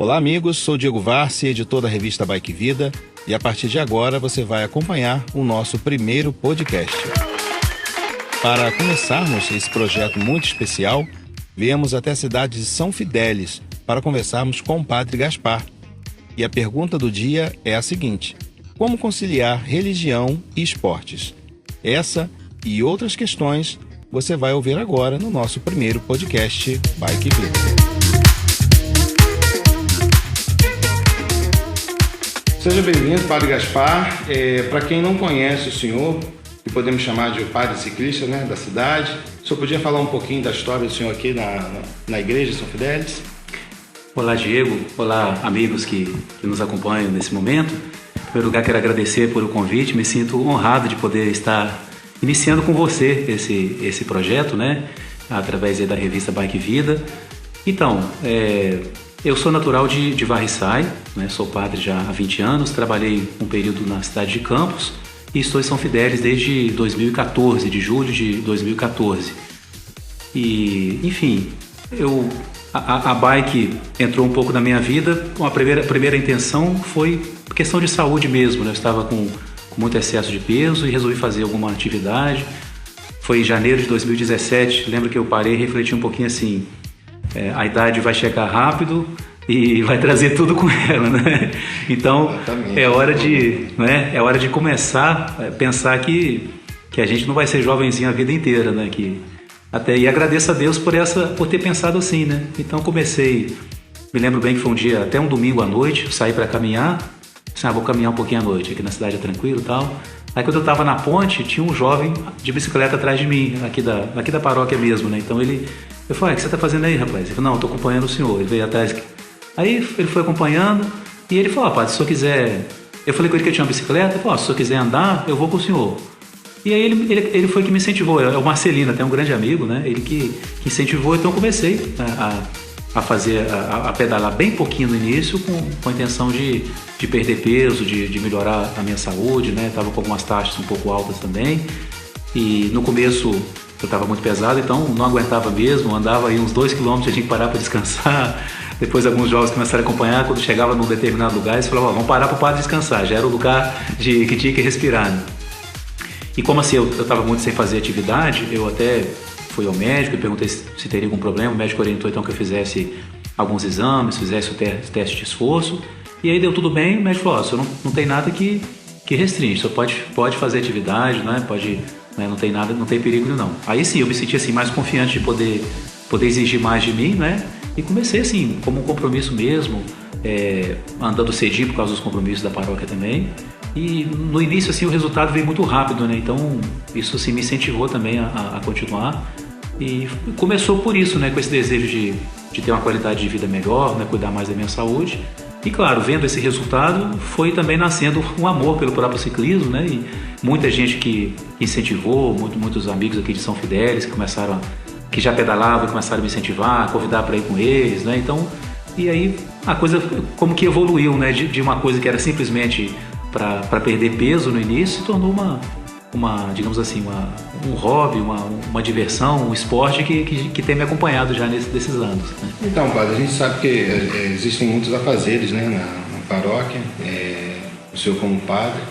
Olá amigos, sou Diego Varsi, editor da revista Bike Vida, e a partir de agora você vai acompanhar o nosso primeiro podcast. Para começarmos esse projeto muito especial, viemos até a cidade de São Fidélis para conversarmos com o Padre Gaspar. E a pergunta do dia é a seguinte: como conciliar religião e esportes? Essa e outras questões você vai ouvir agora no nosso primeiro podcast Bike Vida. Seja bem-vindo, Padre Gaspar. Para quem não conhece o senhor, que podemos chamar de o padre ciclista, né, da cidade, o senhor podia falar um pouquinho da história do senhor aqui na igreja de São Fidélis? Olá, Diego. Olá, amigos que nos acompanham nesse momento. Em primeiro lugar, quero agradecer por o convite. Me sinto honrado de poder estar iniciando com você esse projeto, né, através da revista Bike Vida. Então, eu sou natural de Varriçai, né? Sou padre já há 20 anos, trabalhei um período na cidade de Campos e estou em São Fidélis desde 2014, de julho de 2014. E, enfim, a bike entrou um pouco na minha vida. A primeira intenção foi questão de saúde mesmo, né? Eu estava com muito excesso de peso e resolvi fazer alguma atividade. Foi em janeiro de 2017, lembro que eu parei e refleti um pouquinho assim: a idade vai chegar rápido e vai trazer tudo com ela, né? Então, é hora de começar a pensar que a gente não vai ser jovenzinho a vida inteira, né? E agradeço a Deus por ter pensado assim, né? Então comecei, me lembro bem que foi até um domingo à noite, eu saí para caminhar, vou caminhar um pouquinho à noite, aqui na cidade é tranquilo e tal. Aí quando eu estava na ponte, tinha um jovem de bicicleta atrás de mim, aqui da paróquia mesmo, né? Então eu falei: o que você está fazendo aí, rapaz? Ele falou: não, estou acompanhando o senhor. Ele veio atrás. Aí ele foi acompanhando e ele falou: padre, se o senhor quiser... Eu falei com ele que eu tinha uma bicicleta. Ele falou: se o senhor quiser andar, eu vou com o senhor. E aí ele foi que me incentivou. É o Marcelino, até um grande amigo, né? Ele que incentivou. Então eu comecei a pedalar bem pouquinho no início, com a intenção de perder peso, de melhorar a minha saúde, né? Estava com algumas taxas um pouco altas também. E no começo eu estava muito pesado, então não aguentava mesmo, andava aí uns 2 km, eu tinha que parar para descansar. Depois alguns jovens começaram a acompanhar, quando chegava num determinado lugar, eles falavam: vamos parar para o padre descansar. Já era o lugar que tinha que respirar, né? E como assim eu estava muito sem fazer atividade, eu até fui ao médico e perguntei se teria algum problema. O médico orientou então que eu fizesse alguns exames, fizesse o teste de esforço, e aí deu tudo bem. O médico falou: senhor não tem nada que restringe, só pode fazer atividade, né? Né? Não tem nada, não tem perigo não. Aí sim, eu me senti assim mais confiante de poder exigir mais de mim, né? E comecei assim, como um compromisso mesmo, andando cedinho por causa dos compromissos da paróquia também. E no início assim o resultado veio muito rápido, né? Então isso assim me incentivou também a continuar. E começou por isso, né? Com esse desejo de ter uma qualidade de vida melhor, né? Cuidar mais da minha saúde. E claro, vendo esse resultado, foi também nascendo um amor pelo próprio ciclismo, né? E muita gente que incentivou, muitos amigos aqui de São Fidélis que já pedalavam e começaram a me incentivar, a convidar para ir com eles, né? Então, e aí a coisa como que evoluiu, né? De uma coisa que era simplesmente para perder peso no início, se tornou digamos assim, um hobby, uma diversão, um esporte que tem me acompanhado já desses anos, né? Então, padre, a gente sabe que existem muitos afazeres, né, na paróquia, o senhor como padre.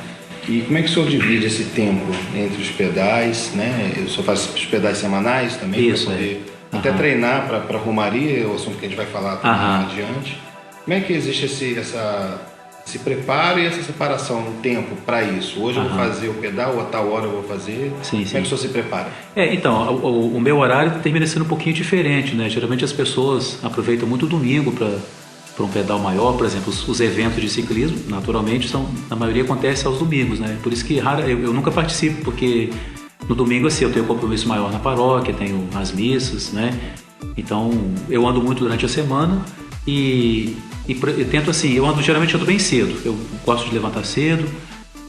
E como é que o senhor divide esse tempo entre os pedais, né? O senhor faz os pedais semanais também? Isso, para poder até treinar para romaria, o assunto que a gente vai falar adiante. Como é que existe esse preparo e essa separação no tempo para isso? Hoje eu vou fazer o pedal, a tal hora eu vou fazer. Sim. Como é que o senhor se prepara? Então, o meu horário termina sendo um pouquinho diferente, né? Geralmente as pessoas aproveitam muito o domingo para um pedal maior. Por exemplo, os eventos de ciclismo, naturalmente, na maioria acontecem aos domingos, né? Por isso que eu nunca participo, porque no domingo assim, eu tenho um compromisso maior na paróquia, tenho as missas, né? Então eu ando muito durante a semana e tento assim, geralmente ando bem cedo, eu gosto de levantar cedo.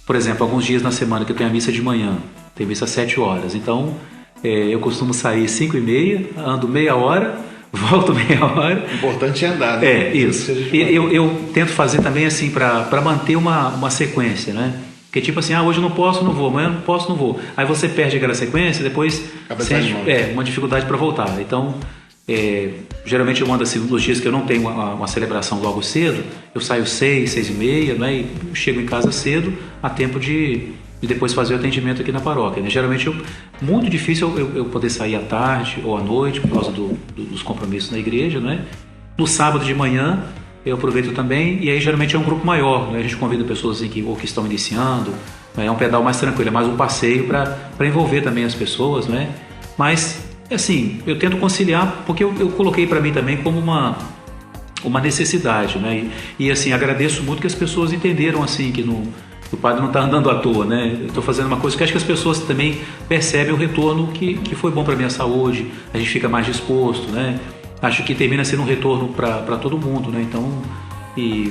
Por exemplo, alguns dias na semana que eu tenho a missa de manhã, tem missa às 7 horas, então eu costumo sair 5h30, ando meia hora, volto meia hora. O importante é andar, né? Isso. E eu tento fazer também assim para manter uma sequência, né? Porque tipo assim, hoje eu não posso, não vou, amanhã eu não posso, não vou. Aí você perde aquela sequência, depois sente uma dificuldade para voltar. Então Geralmente eu ando assim, nos dias que eu não tenho uma celebração logo cedo, eu saio 6, 6h30, né, e chego em casa cedo, a tempo de depois fazer o atendimento aqui na paróquia, né? Geralmente muito difícil eu poder sair à tarde ou à noite por causa dos compromissos na igreja, né? No sábado de manhã eu aproveito também, e aí geralmente é um grupo maior, né? A gente convida pessoas assim, que estão iniciando, né? É um pedal mais tranquilo, é mais um passeio para envolver também as pessoas, né? Mas assim, eu tento conciliar, porque eu coloquei para mim também como uma necessidade, né? E assim, agradeço muito que as pessoas entenderam assim que o padre não está andando à toa, né? Eu estou fazendo uma coisa que acho que as pessoas também percebem o retorno que foi bom para a minha saúde, a gente fica mais disposto, né? Acho que termina sendo um retorno para todo mundo, né? Então, e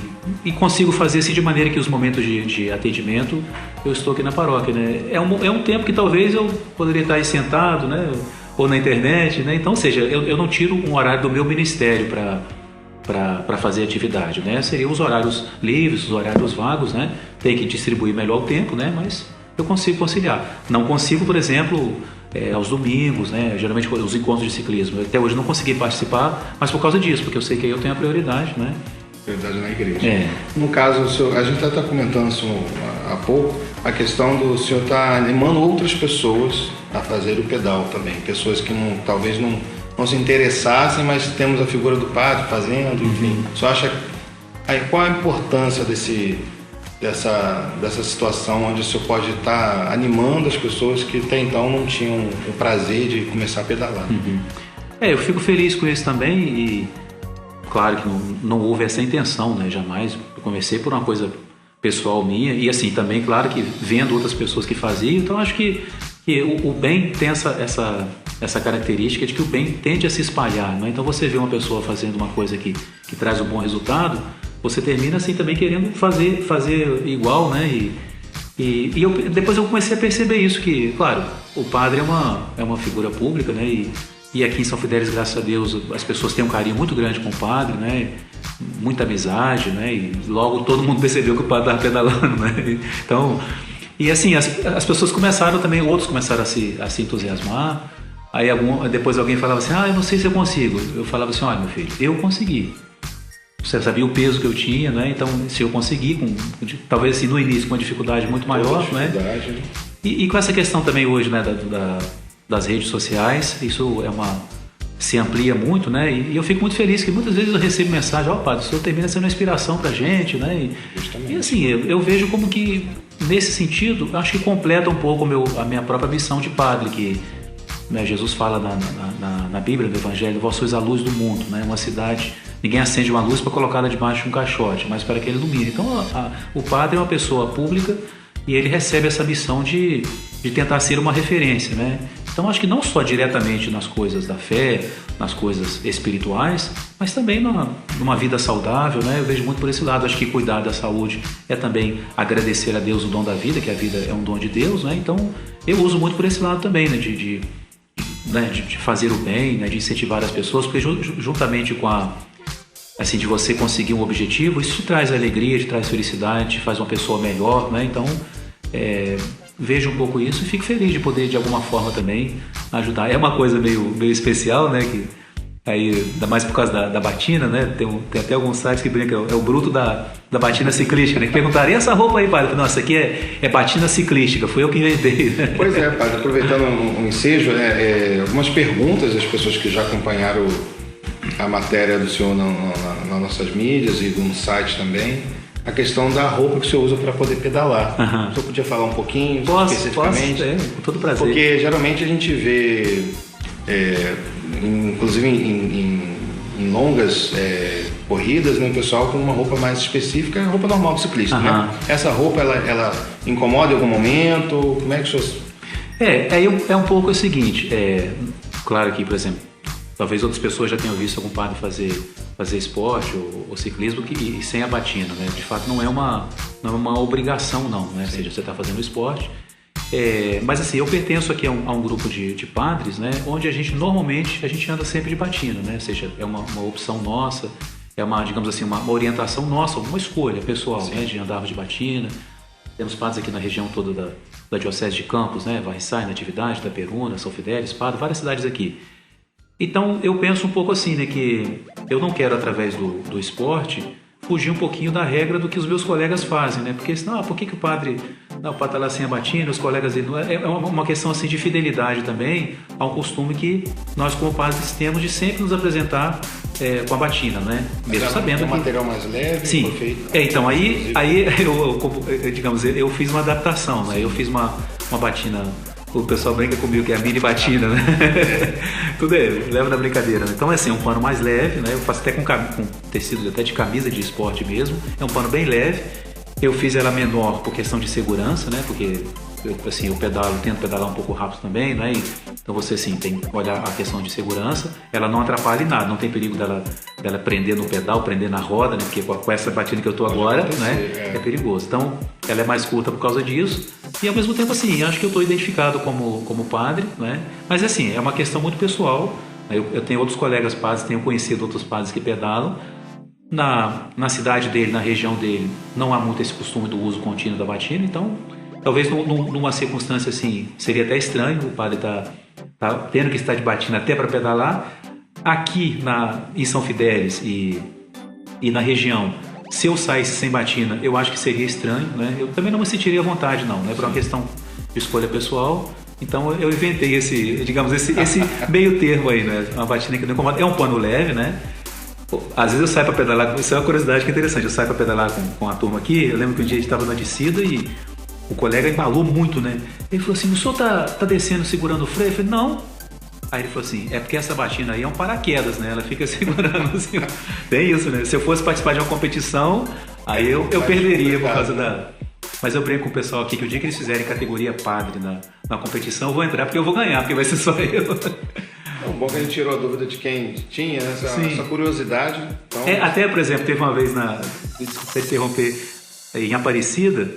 consigo fazer assim de maneira que os momentos de atendimento eu estou aqui na paróquia, né? É um tempo que talvez eu poderia estar aí sentado, né? Ou na internet, né? Então, ou seja, eu não tiro um horário do meu ministério para fazer atividade, né? Seriam os horários livres, os horários vagos, né? Tem que distribuir melhor o tempo, né? Mas eu consigo conciliar. Não consigo, por exemplo, aos domingos, né? Geralmente os encontros de ciclismo. Até hoje não consegui participar, mas por causa disso, porque eu sei que aí eu tenho a prioridade, né? Prioridade na igreja. No caso, a gente está comentando assim, há pouco a questão do senhor estar animando outras pessoas a fazer o pedal também. Pessoas que talvez não se interessassem, mas temos a figura do padre fazendo, enfim. Só acha aí qual a importância dessa situação onde o senhor pode estar animando as pessoas que até então não tinham o prazer de começar a pedalar? Eu fico feliz com isso também e claro que não houve essa intenção, né? Jamais. Eu comecei por uma coisa pessoal minha e assim também, claro que vendo outras pessoas que faziam, então acho que o bem tem essa característica de que o bem tende a se espalhar, né? Então você vê uma pessoa fazendo uma coisa que traz um bom resultado, você termina assim também querendo fazer igual, né? Depois eu comecei a perceber isso, que claro, o padre é uma figura pública, né? E aqui em São Fidélis, graças a Deus, as pessoas têm um carinho muito grande com o padre, né? Muita amizade, né? E logo todo mundo percebeu que o padre estava pedalando, né? Então, e assim, as pessoas começaram também, outros começaram a se entusiasmar. Aí depois alguém falava assim, eu não sei se eu consigo. Eu falava assim, olha meu filho, eu consegui. Você sabia o peso que eu tinha, né? Então, se eu conseguir, talvez assim no início com uma dificuldade muito maior, né? E com essa questão também hoje, né, das redes sociais, isso se amplia muito, né? E eu fico muito feliz que muitas vezes eu recebo mensagem, padre, o senhor termina sendo uma inspiração pra gente, né? E assim, eu vejo como que nesse sentido, acho que completa um pouco a minha própria missão de padre, que, né, Jesus fala na Bíblia, no Evangelho, vós sois a luz do mundo, né? Uma cidade, ninguém acende uma luz para colocá-la debaixo de um caixote, mas para que ele ilumine. Então, o padre é uma pessoa pública e ele recebe essa missão de tentar ser uma referência, né? Então, acho que não só diretamente nas coisas da fé, nas coisas espirituais, mas também numa vida saudável, né? Eu vejo muito por esse lado. Acho que cuidar da saúde é também agradecer a Deus o dom da vida, que a vida é um dom de Deus, né? Então, eu uso muito por esse lado também, né? De fazer o bem, né? De incentivar as pessoas, porque juntamente com assim, de você conseguir um objetivo, isso te traz alegria, te traz felicidade, te faz uma pessoa melhor, né? Então, vejo um pouco isso e fico feliz de poder, de alguma forma, também ajudar. É uma coisa meio especial, né? Que aí, ainda mais por causa da batina, né? Tem até alguns sites que brincam, é o bruto da batina ciclística, né? Que perguntaram, e essa roupa aí, padre? Nossa, aqui é batina ciclística, fui eu que inventei, né? Pois é, padre, aproveitando um ensejo, algumas perguntas das pessoas que já acompanharam a matéria do senhor nas nossas mídias e no site também, a questão da roupa que o senhor usa para poder pedalar. O senhor podia falar um pouquinho especificamente? Posso, com todo prazer. Porque geralmente a gente vê, inclusive em longas corridas, né, o pessoal com uma roupa mais específica, a roupa normal do ciclista, né? Essa roupa, ela incomoda em algum momento? Como é que o senhor... É um pouco o seguinte, claro que, por exemplo, talvez outras pessoas já tenham visto algum padre fazer esporte ou ciclismo e sem a batina, né? De fato, não é uma obrigação, não, né? Ou seja, você está fazendo esporte. Mas assim, eu pertenço aqui a um grupo de padres, né? Onde normalmente a gente anda sempre de batina, né? Ou seja, é uma opção nossa, digamos assim, uma orientação nossa, uma escolha pessoal, né? De andarmos de batina. Temos padres aqui na região toda da Diocese de Campos, né? Varriçai, Natividade, Itaperuna, São Fidélis, Padre, várias cidades aqui. Então eu penso um pouco assim, né, que eu não quero através do esporte fugir um pouquinho da regra do que os meus colegas fazem, né? Porque senão, por que o padre está lá sem a batina, os colegas dele... É uma questão assim de fidelidade também ao costume que nós como padres temos de sempre nos apresentar com a batina, né? Mesmo sabendo que... material mais leve, sim. Foi feito... Então aí eu fiz uma adaptação, né? Eu fiz uma batina... O pessoal brinca comigo que é a mini batina, né? Tudo leva na brincadeira, né? Então é assim, é um pano mais leve, né? Eu faço até com tecido até de camisa de esporte mesmo. É um pano bem leve. Eu fiz ela menor por questão de segurança, né? Porque eu tento pedalar um pouco rápido também, né? Então você assim, tem que olhar a questão de segurança. Ela não atrapalha em nada, não tem perigo dela prender no pedal, prender na roda, né? Porque com essa batina que eu tô agora, né? É perigoso. Então ela é mais curta por causa disso. E ao mesmo tempo assim, acho que eu estou identificado como padre, né? Mas assim, é uma questão muito pessoal. Eu tenho outros colegas padres, tenho conhecido outros padres que pedalam. Na cidade dele, na região dele, não há muito esse costume do uso contínuo da batina, então talvez numa circunstância assim, seria até estranho o padre tá tendo que estar de batina até para pedalar. Aqui em São Fidélis e na região, se eu saísse sem batina, eu acho que seria estranho, né? Eu também não me sentiria à vontade, não, né? Por uma questão de escolha pessoal. Então eu inventei esse meio termo aí, né? Uma batina que não incomoda. É um pano leve, né? Às vezes eu saio para pedalar, isso é uma curiosidade que é interessante, eu saio para pedalar com a turma aqui. Eu lembro que um dia a gente estava na descida e o colega embalou muito, né? Ele falou assim, o senhor tá descendo segurando o freio? Eu falei, não. Aí ele falou assim, é porque essa batina aí é um paraquedas, né? Ela fica segurando assim. Tem isso, né? Se eu fosse participar de uma competição, aí eu perderia por causa da... Mas eu brinco com o pessoal aqui que o dia que eles fizerem categoria padre na competição, eu vou entrar porque eu vou ganhar, porque vai ser só eu. É bom que a gente tirou a dúvida de quem tinha essa curiosidade. Então... até, por exemplo, teve uma vez desculpa interromper, em Aparecida,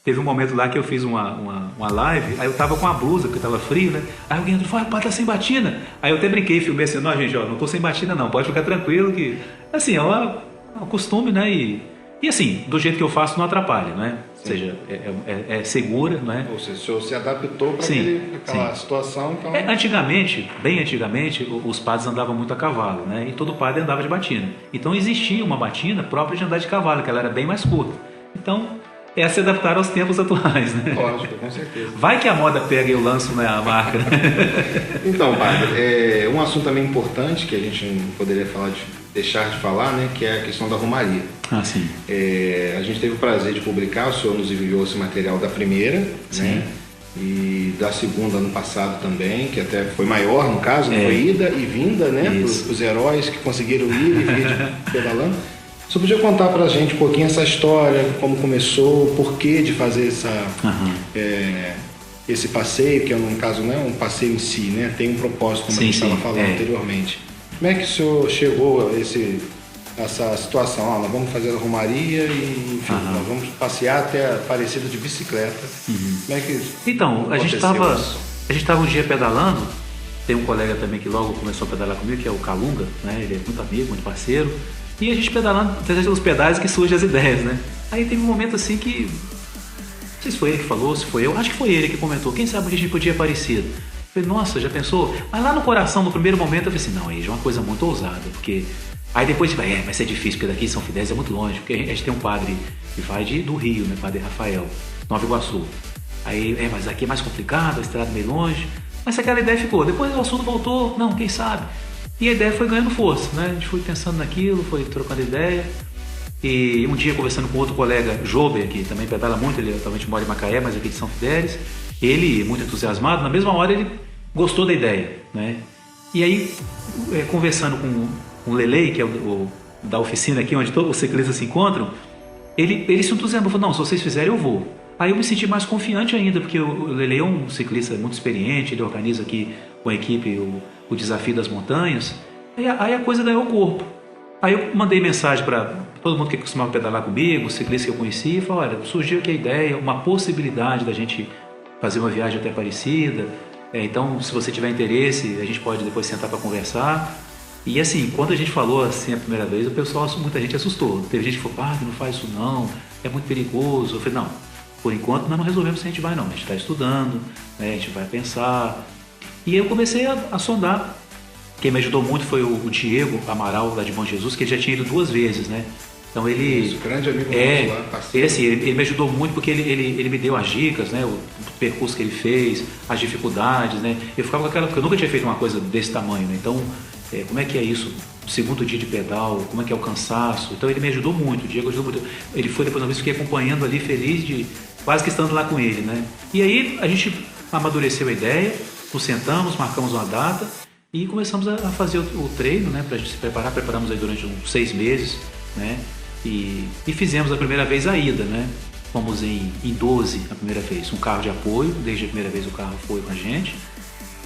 teve um momento lá que eu fiz uma live, aí eu tava com a blusa, porque tava frio, né? Aí alguém falou, pai, tá sem batina. Aí eu até brinquei, filmei assim, não, gente, não tô sem batina não, pode ficar tranquilo que... Assim, é um costume, né? E assim, do jeito que eu faço não atrapalha, né? Ou seja, é segura, né? Ou seja, o senhor se adaptou para aquela situação, então... Bem antigamente, os padres andavam muito a cavalo, né? E todo padre andava de batina. Então existia uma batina própria de andar de cavalo, que ela era bem mais curta. Então, é se adaptar aos tempos atuais, né? Lógico, com certeza. Vai que a moda pega e eu lanço a marca. Então, padre, um assunto também importante que a gente não poderia deixar de falar, né, que é a questão da romaria. Ah, sim. A gente teve o prazer de publicar, o senhor nos enviou esse material da primeira, sim, né, e da segunda ano passado também, que até foi maior no caso, foi ida e vinda, né, os heróis que conseguiram ir e vir pedalando. Você podia contar pra gente um pouquinho essa história, como começou, o porquê de fazer esse passeio, que no caso não é um passeio em si, né, tem um propósito, como a gente estava falando anteriormente. Como é que o senhor chegou a essa situação? Nós vamos fazer a romaria e, enfim, nós vamos passear até a Aparecida de bicicleta. Como é que Então, a gente estava um dia pedalando, tem um colega também que logo começou a pedalar comigo, que é o Calunga, né? Ele é muito amigo, muito parceiro, e a gente pedalando, os pedais que surgem as ideias, né? Aí teve um momento assim que, não sei se foi ele que falou, se foi eu, acho que foi ele que comentou, quem sabe a gente podia ir Aparecida? Falei, nossa, já pensou? Mas lá no coração, no primeiro momento, eu falei assim, não, aí já é uma coisa muito ousada, porque... Aí depois você vai ser difícil, porque daqui São Fidélis é muito longe, porque a gente tem um padre que vai do Rio, né, Padre Rafael, Nova Iguaçu. Aí, mas aqui é mais complicado, a estrada é meio longe. Mas aquela ideia ficou. Depois o assunto voltou, não, quem sabe? E a ideia foi ganhando força, né? A gente foi pensando naquilo, foi trocando ideia. E um dia, conversando com outro colega, Jober, que também pedala muito, ele atualmente mora em Macaé, mas aqui de São Fidélis, ele, muito entusiasmado, na mesma hora ele gostou da ideia, né? E aí, conversando com o Lelei, que é o da oficina aqui, onde todos os ciclistas se encontram, ele se entusiasmou, falou, não, se vocês fizerem, eu vou. Aí eu me senti mais confiante ainda, porque o Lelei é um ciclista muito experiente, ele organiza aqui com a equipe o Desafio das Montanhas, aí a coisa ganhou corpo. Aí eu mandei mensagem para todo mundo que costumava pedalar comigo, os ciclistas que eu conhecia, e falei, olha, surgiu aqui a ideia, uma possibilidade da gente fazer uma viagem até Aparecida, então se você tiver interesse, a gente pode depois sentar para conversar. E assim, quando a gente falou assim a primeira vez, o pessoal, muita gente assustou. Teve gente que falou, não faz isso não, é muito perigoso. Eu falei, não, por enquanto nós não resolvemos se a gente vai não, a gente está estudando, né, a gente vai pensar. E eu comecei a sondar Quem me ajudou muito foi o Diego Amaral, lá de Bom Jesus, que ele já tinha ido 2 vezes, né? Então ele... Isso, grande amigo nosso lá, parceiro. Ele me ajudou muito porque ele me deu as dicas, né? O percurso que ele fez, as dificuldades, né? Eu ficava com aquela... Porque eu nunca tinha feito uma coisa desse tamanho, né? Então, como é que é isso? Segundo dia de pedal, como é que é o cansaço? Então ele me ajudou muito, o Diego ajudou muito. Ele foi depois, uma vez, fiquei acompanhando ali, feliz de... Quase que estando lá com ele, né? E aí a gente amadureceu a ideia, nos sentamos, marcamos uma data e começamos a fazer o treino, né? Pra gente se preparar. Preparamos aí durante uns 6 meses, né? E fizemos a primeira vez a ida, né? Fomos em 12 a primeira vez, um carro de apoio, desde a primeira vez o carro foi com a gente.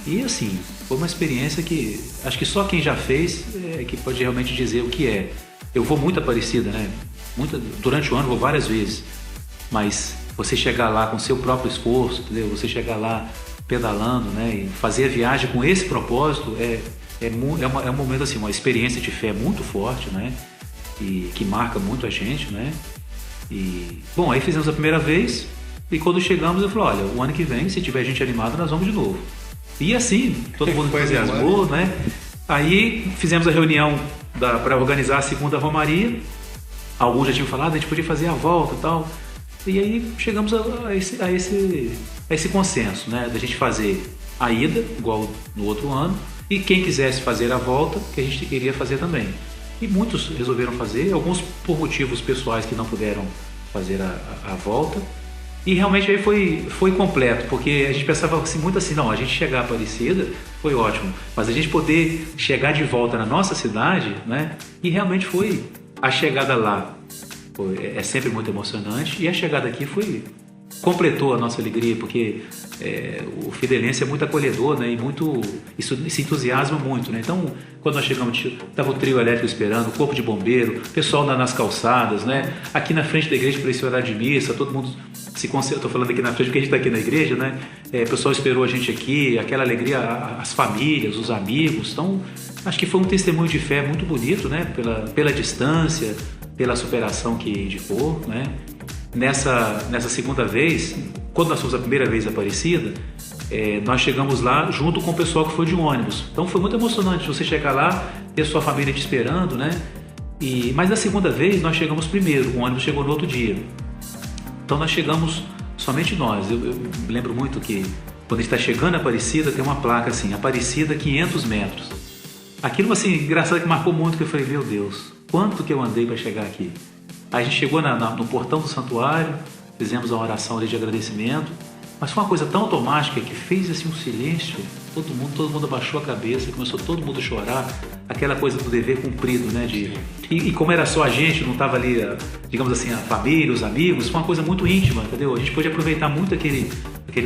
E assim, foi uma experiência que acho que só quem já fez que pode realmente dizer o que é. Eu vou muito a Aparecida, né? Durante o ano vou várias vezes, mas você chegar lá com seu próprio esforço, entendeu? Você chegar lá pedalando, né? E fazer a viagem com esse propósito é um momento assim, uma experiência de fé muito forte, né? E que marca muito a gente, né? E bom, aí fizemos a primeira vez e quando chegamos eu falei, olha, o ano que vem, se tiver gente animada, nós vamos de novo. E assim, todo mundo entusiasmou, né? Aí fizemos a reunião para organizar a segunda romaria. Alguns já tinham falado, a gente podia fazer a volta e tal. E aí chegamos a esse consenso, né? Da gente fazer a ida, igual no outro ano, e quem quisesse fazer a volta, que a gente iria fazer também. E muitos resolveram fazer, alguns por motivos pessoais que não puderam fazer a volta. E realmente aí foi completo, porque a gente pensava assim, muito assim, não, a gente chegar a Aparecida foi ótimo, mas a gente poder chegar de volta na nossa cidade, né? E realmente foi a chegada lá. É sempre muito emocionante, e a chegada aqui completou a nossa alegria, porque o fidelense é muito acolhedor, né? E isso se entusiasma muito, né? Então, quando nós chegamos, estava o trio elétrico esperando, o corpo de bombeiro, o pessoal nas calçadas, né? Aqui na frente da igreja para esse horário de missa, todo mundo se concentra. Estou falando aqui na frente porque a gente está aqui na igreja, né? O pessoal esperou a gente aqui, aquela alegria, as famílias, os amigos. Então, acho que foi um testemunho de fé muito bonito, né? Pela distância, pela superação que indicou, né? Nessa segunda vez, quando nós fomos a primeira vez a Aparecida, nós chegamos lá junto com o pessoal que foi de ônibus. Então foi muito emocionante você chegar lá, ter sua família te esperando, né? Mas na segunda vez nós chegamos primeiro, o ônibus chegou no outro dia. Então nós chegamos somente nós. Eu lembro muito que quando a gente está chegando a Aparecida, tem uma placa assim, Aparecida 500 metros. Aquilo assim, engraçado, que marcou muito, que eu falei, meu Deus, quanto que eu andei para chegar aqui. Aí a gente chegou no portão do santuário, fizemos uma oração ali de agradecimento, mas foi uma coisa tão automática que fez assim um silêncio, todo mundo abaixou a cabeça, começou todo mundo a chorar, aquela coisa do dever cumprido, né? E como era só a gente, não estava ali, digamos assim, a família, os amigos, foi uma coisa muito íntima, entendeu? A gente pôde aproveitar muito aquele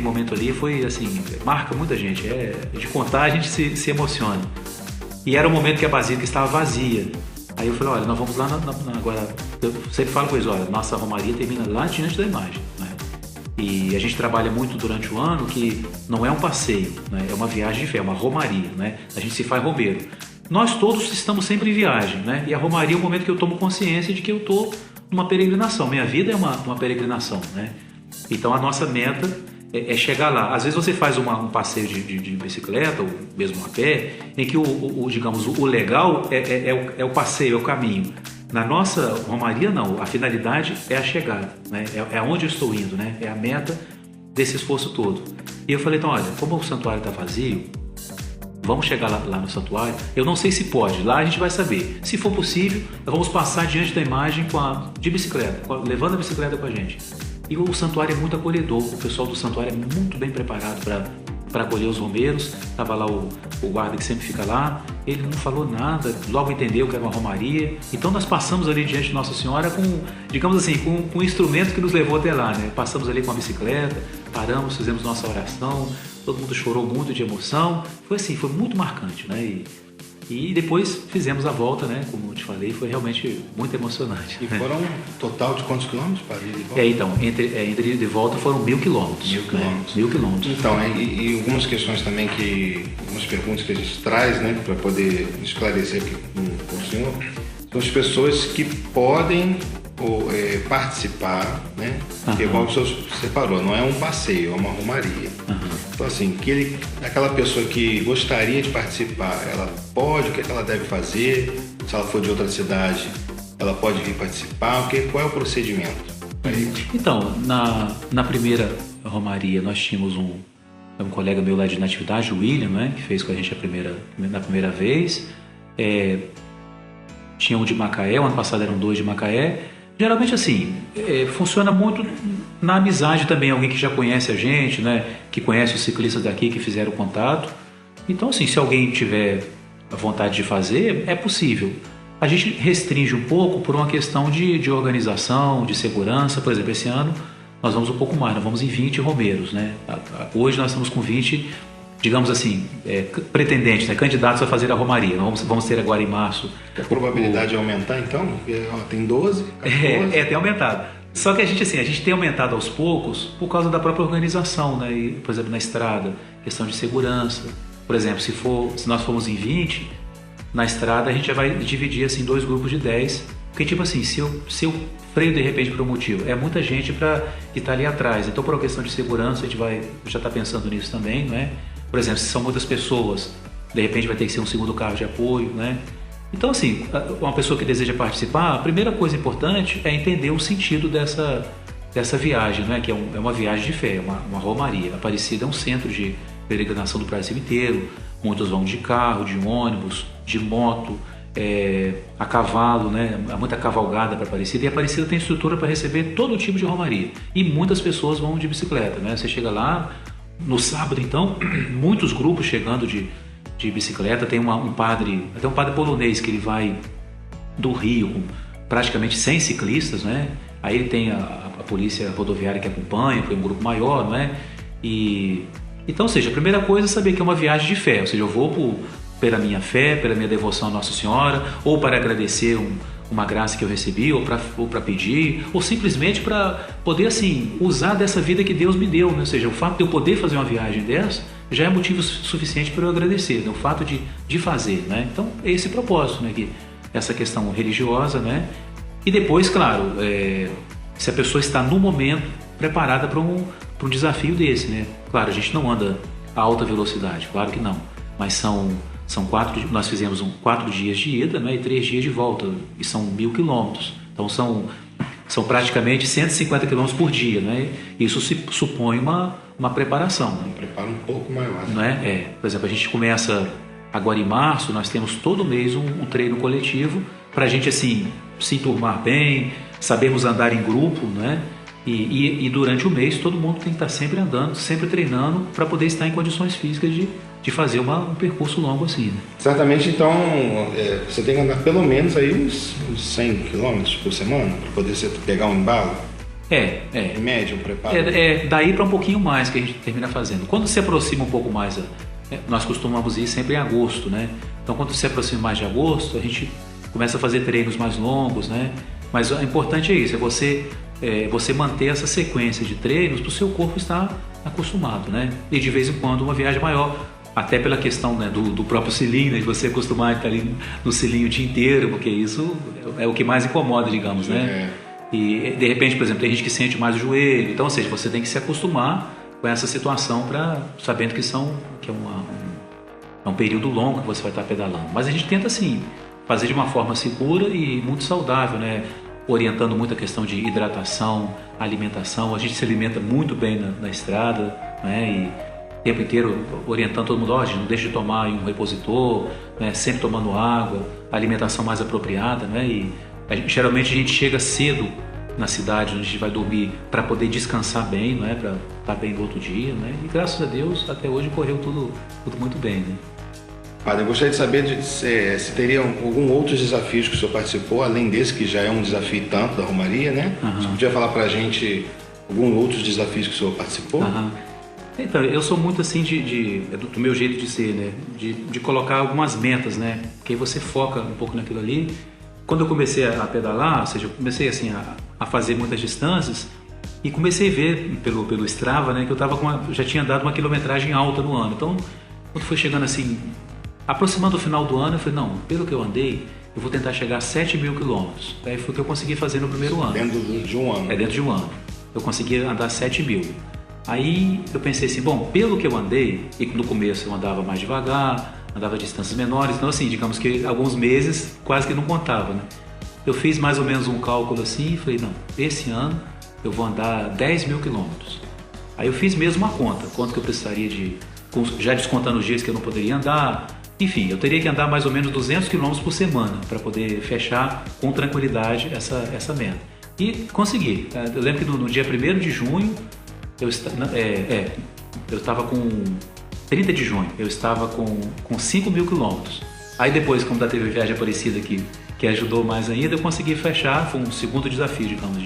momento ali, foi assim, marca muita gente, de contar a gente se emociona. E era um momento que a basílica estava vazia. Aí eu falei, olha, nós vamos lá agora, eu sempre falo com eles, olha, nossa romaria termina lá diante da imagem, né? E a gente trabalha muito durante o ano que não é um passeio, né? É uma viagem de fé, é uma romaria, né? A gente se faz romeiro. Nós todos estamos sempre em viagem, né? E a romaria é o momento que eu tomo consciência de que eu estou numa peregrinação, minha vida é uma peregrinação, né? Então a nossa meta é chegar lá. Às vezes você faz um passeio de bicicleta, ou mesmo a pé, em que digamos, o legal é o passeio, é o caminho. Na nossa romaria, não. A finalidade é a chegada, né? É onde eu estou indo, né? É a meta desse esforço todo. E eu falei, então, olha, como o santuário está vazio, vamos chegar lá no santuário. Eu não sei se pode, lá a gente vai saber. Se for possível, vamos passar diante da imagem de bicicleta, levando a bicicleta com a gente. E o santuário é muito acolhedor, o pessoal do santuário é muito bem preparado para acolher os romeiros. Estava lá o guarda que sempre fica lá, ele não falou nada, logo entendeu que era uma romaria. Então nós passamos ali diante de Nossa Senhora com, digamos assim, com um instrumento que nos levou até lá, né? Passamos ali com a bicicleta, paramos, fizemos nossa oração, todo mundo chorou muito de emoção. Foi assim, foi muito marcante, né? E depois fizemos a volta, né? Como eu te falei, foi realmente muito emocionante. E foram um total de quantos quilômetros para ir de volta? Então, entre ida e volta foram 1.000 quilômetros. 1.000 quilômetros. 1.000 quilômetros. Então, e algumas questões também algumas perguntas que a gente traz, né? Para poder esclarecer aqui com o senhor, são as pessoas que podem participar, né? Porque igual o senhor separou, não é um passeio, é uma romaria. Então, assim, aquela pessoa que gostaria de participar, ela pode, o que ela deve fazer? Se ela for de outra cidade, ela pode vir participar? Qual é o procedimento? Então, na primeira romaria, nós tínhamos um colega meu lá de Natividade, o William, né, que fez com a gente na primeira vez. Tinha um de Macaé, o ano passado eram 2 de Macaé. Geralmente assim, funciona muito na amizade também, alguém que já conhece a gente, né, que conhece os ciclistas daqui, que fizeram contato. Então assim, se alguém tiver a vontade de fazer, é possível. A gente restringe um pouco por uma questão de organização, de segurança. Por exemplo, esse ano nós vamos um pouco mais, nós vamos em 20 romeiros, né? Hoje nós estamos com 20, digamos assim, pretendentes, né? Candidatos a fazer a romaria. Nós vamos ter agora em março. A probabilidade é aumentar então? Tem 12, 14? Tem aumentado. Só que a gente tem aumentado aos poucos por causa da própria organização, né? E, por exemplo, na estrada, questão de segurança. Por exemplo, se nós formos em 20, na estrada a gente já vai dividir assim 2 grupos de 10. Porque tipo assim, se eu freio de repente por um motivo, é muita gente para estar ali atrás. Então, por uma questão de segurança, a gente já está pensando nisso também, não é? Por exemplo, se são muitas pessoas, de repente vai ter que ser um segundo carro de apoio, né? Então, assim, uma pessoa que deseja participar, a primeira coisa importante é entender o sentido dessa viagem, né? Que é uma viagem de fé, uma romaria. Aparecida é um centro de peregrinação do Brasil inteiro. Muitos vão de carro, de ônibus, de moto, a cavalo, né? Há muita cavalgada para Aparecida, e Aparecida tem estrutura para receber todo tipo de romaria. E muitas pessoas vão de bicicleta, né? Você chega lá, no sábado então, muitos grupos chegando de bicicleta. Tem um padre polonês que ele vai do Rio com praticamente 100 ciclistas, né? Aí ele tem a polícia rodoviária que acompanha, foi um grupo maior, não é? Então, ou seja, a primeira coisa é saber que é uma viagem de fé, ou seja, eu vou pela minha fé, pela minha devoção à Nossa Senhora, ou para agradecer uma graça que eu recebi, ou para pedir, ou simplesmente para poder assim usar dessa vida que Deus me deu, né? Ou seja, o fato de eu poder fazer uma viagem dessa já é motivo suficiente para eu agradecer, né? O fato de fazer, né? Então é esse propósito, né? Essa questão religiosa, né? E depois, claro, se a pessoa está no momento preparada para um desafio desse, né? Claro, a gente não anda a alta velocidade, claro que não, mas nós fizemos 4 dias de ida, né, e 3 dias de volta, e são 1.000 quilômetros. Então são praticamente 150 quilômetros por dia, né? Isso supõe uma preparação. Né? Um preparo um pouco maior. Não é? Por exemplo, a gente começa agora em março, nós temos todo mês um treino coletivo para a gente assim se enturmar bem, sabermos andar em grupo, né? E durante o mês todo mundo tem que estar sempre andando, sempre treinando para poder estar em condições físicas de fazer um percurso longo assim, né? Certamente, então, você tem que andar pelo menos aí uns 100 km por semana para poder pegar um embalo? Em média, um preparo? Daí para um pouquinho mais que a gente termina fazendo. Quando se aproxima um pouco mais, nós costumamos ir sempre em agosto, né? Então, quando se aproxima mais de agosto, a gente começa a fazer treinos mais longos, né? Mas o importante é isso, você manter essa sequência de treinos para o seu corpo estar acostumado, né? E de vez em quando uma viagem maior, até pela questão, né, do próprio selim, né, de você acostumar a estar ali no selim o dia inteiro, porque isso é o que mais incomoda, digamos, né? E de repente, por exemplo, tem gente que sente mais o joelho, então, ou seja, você tem que se acostumar com essa situação sabendo que é um período longo que você vai estar pedalando. Mas a gente tenta, assim, fazer de uma forma segura e muito saudável, né? Orientando muito a questão de hidratação, alimentação. A gente se alimenta muito bem na estrada, né? E o tempo inteiro orientando todo mundo, gente, não deixe de tomar um repositor, né? Sempre tomando água, alimentação mais apropriada, né? E geralmente a gente chega cedo na cidade onde a gente vai dormir para poder descansar bem, né? Para estar bem no outro dia, né? E graças a Deus até hoje correu tudo muito bem, né? Padre, eu gostaria de saber se teria algum outros desafios que o senhor participou, além desse que já é um desafio tanto da Romaria, né? Uhum. Você podia falar pra gente alguns outros desafios que o senhor participou? Uhum. Então, eu sou muito assim do meu jeito de ser, né? De colocar algumas metas, né? Porque aí você foca um pouco naquilo ali. Quando eu comecei a pedalar, ou seja, eu comecei assim a fazer muitas distâncias e comecei a ver pelo Strava, né? Que eu já tinha dado uma quilometragem alta no ano. Então, quando foi chegando assim, aproximando o final do ano, eu falei, não, pelo que eu andei, eu vou tentar chegar a 7.000 quilômetros. Aí foi o que eu consegui fazer no primeiro ano. Dentro de um ano? Dentro de um ano. Eu consegui andar 7.000. Aí eu pensei assim, bom, pelo que eu andei, e no começo eu andava mais devagar, andava a distâncias menores, então assim, digamos que alguns meses quase que não contava, né? Eu fiz mais ou menos um cálculo assim e falei, não, esse ano eu vou andar 10 mil quilômetros. Aí eu fiz mesmo uma conta, quanto que eu precisaria já descontando os dias que eu não poderia andar. Enfim, eu teria que andar mais ou menos 200 quilômetros por semana para poder fechar com tranquilidade essa meta. E consegui. Eu lembro que no dia 1º de junho, eu estava com 30 de junho, eu estava com 5 mil quilômetros. Aí depois, como da TV Viagem Aparecida aqui, que ajudou mais ainda, eu consegui fechar, foi um segundo desafio, digamos,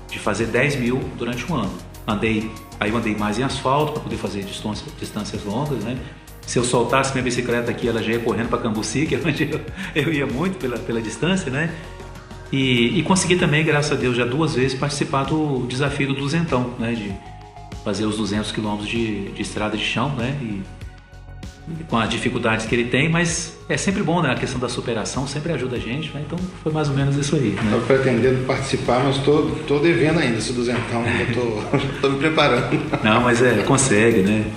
de fazer 10 mil durante um ano. Aí eu andei mais em asfalto para poder fazer distâncias longas, né? Se eu soltasse minha bicicleta aqui, ela já ia correndo para Cambuci, que é onde eu ia muito pela distância, né? E consegui também, graças a Deus, já 2 vezes participar do desafio do duzentão, né? De fazer os 200 quilômetros de estrada de chão, né? E com as dificuldades que ele tem, mas é sempre bom, né? A questão da superação sempre ajuda a gente, né? Então foi mais ou menos isso aí, né? Estou pretendendo participar, mas estou devendo ainda esse duzentão, estou me preparando. Não, mas consegue, né?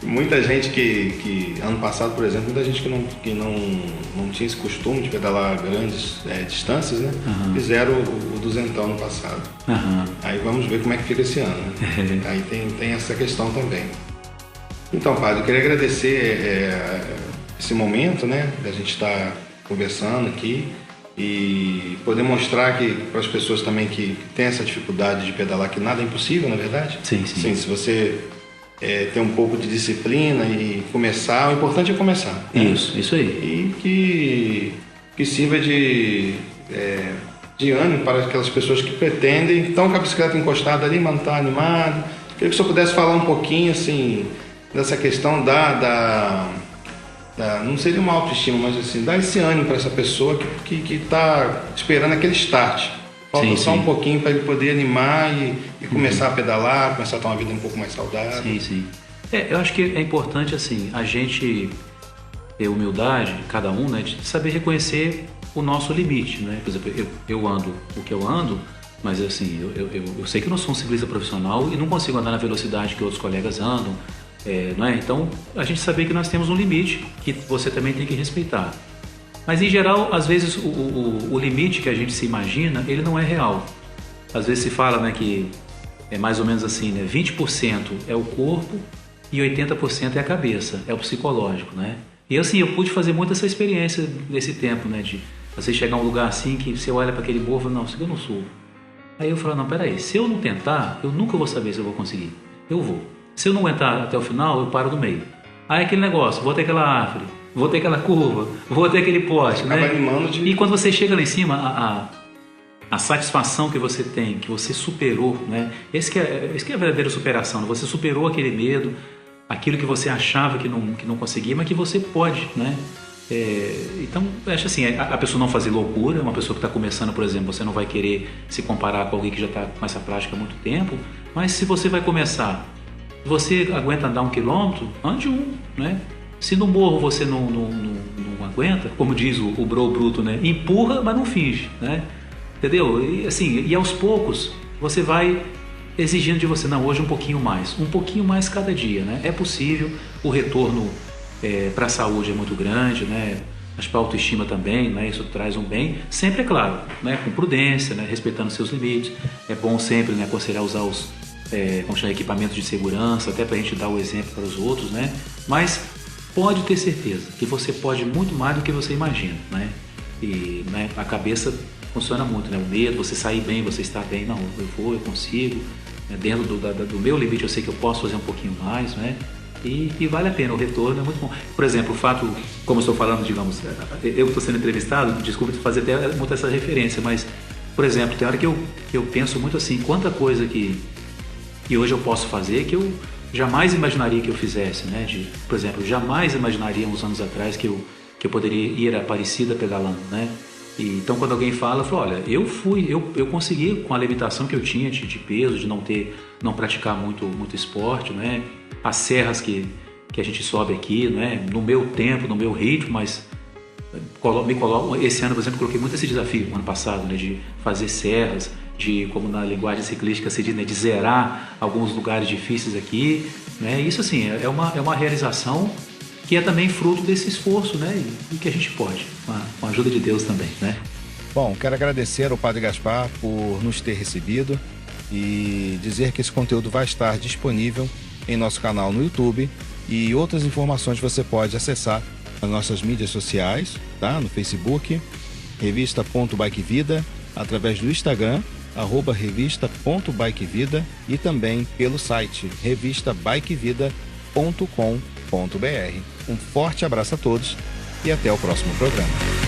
Muita gente que ano passado, por exemplo, muita gente que não tinha esse costume de pedalar grandes distâncias, né? Uhum. Fizeram o duzentão no passado. Uhum. Aí vamos ver como é que fica esse ano, né? Aí tem essa questão também. Então, padre, eu queria agradecer esse momento, né? Da gente estar conversando aqui e poder mostrar que para as pessoas também que têm essa dificuldade de pedalar, que nada é impossível, na verdade. Sim. Sim, se você ter um pouco de disciplina e começar, o importante é começar. Né? Isso aí. E que sirva de ânimo para aquelas pessoas que pretendem, estão com a bicicleta encostada ali, mas não está animado. Queria que o senhor pudesse falar um pouquinho, assim, dessa questão não seria uma autoestima, mas assim, dar esse ânimo para essa pessoa que está esperando aquele start. Falta só um pouquinho para ele poder animar e começar a pedalar, começar a ter uma vida um pouco mais saudável. Sim. Eu acho que é importante, assim, a gente ter humildade, cada um, né, de saber reconhecer o nosso limite, né? Por exemplo, eu ando o que eu ando, mas assim, eu sei que eu não sou um ciclista profissional e não consigo andar na velocidade que outros colegas andam, não é? Então, a gente saber que nós temos um limite que você também tem que respeitar. Mas, em geral, às vezes o limite que a gente se imagina, ele não é real. Às vezes se fala, né, que é mais ou menos assim, né, 20% é o corpo e 80% é a cabeça, é o psicológico, né? E assim, eu pude fazer muito essa experiência nesse tempo, né, de você chegar a um lugar assim que você olha para aquele morro e fala, não, isso aqui eu não subo. Aí eu falo, não, peraí, se eu não tentar, eu nunca vou saber se eu vou conseguir. Eu vou. Se eu não aguentar até o final, eu paro no meio. Aí aquele negócio, vou ter aquela árvore, vou ter aquela curva, vou ter aquele poste, né? E quando você chega lá em cima, a satisfação que você tem, que você superou, né? Esse que é a verdadeira superação, né? Você superou aquele medo, aquilo que você achava que não conseguia, mas que você pode, né? Então, eu acho assim, a pessoa não fazer loucura, uma pessoa que está começando, por exemplo, você não vai querer se comparar com alguém que já está com essa prática há muito tempo, mas se você vai começar, você aguenta andar 1 quilômetro, ande 1, né? Se no morro você não aguenta, como diz o Bro Bruto, né? Empurra, mas não finge, né? Entendeu? E assim, e aos poucos você vai exigindo de você, não, hoje um pouquinho mais cada dia, né? É possível, o retorno para a saúde é muito grande, né? Mas para a autoestima também, né? Isso traz um bem, sempre é claro, né? Com prudência, né? Respeitando seus limites. É bom sempre, né? Aconselhar usar os equipamentos de segurança, até para a gente dar o exemplo para os outros, né? Mas pode ter certeza que você pode muito mais do que você imagina, né? E, né, a cabeça funciona muito, né? O medo, você sair bem, você estar bem, não, eu consigo, né? Dentro do meu limite eu sei que eu posso fazer um pouquinho mais, né? E vale a pena, o retorno é muito bom. Por exemplo, o fato, como eu estou falando, digamos, eu estou sendo entrevistado, desculpa fazer até muito essa referência, mas, por exemplo, tem hora que eu penso muito assim, quanta coisa que hoje eu posso fazer que eu jamais imaginaria que eu fizesse, né? Por exemplo, jamais imaginaria uns anos atrás que eu poderia ir a Aparecida pedalando, né? E, então, quando alguém fala, eu falo, olha, eu consegui com a limitação que eu tinha de peso, de não praticar muito esporte, né? As serras que a gente sobe aqui, né? No meu tempo, no meu ritmo, mas esse ano, por exemplo, coloquei muito esse desafio, ano passado, né, de fazer serras, de, como na linguagem ciclística se diz, né, de zerar alguns lugares difíceis aqui, né? Isso assim é uma realização que é também fruto desse esforço, né? E que a gente pode, com a ajuda de Deus também, né? Bom, quero agradecer ao Padre Gaspar por nos ter recebido e dizer que esse conteúdo vai estar disponível em nosso canal no YouTube, e outras informações você pode acessar nas nossas mídias sociais, tá? No Facebook, revista.bikevida, através do Instagram, @revista.bikevida, e também pelo site revistabikevida.com.br. Um forte abraço a todos e até o próximo programa.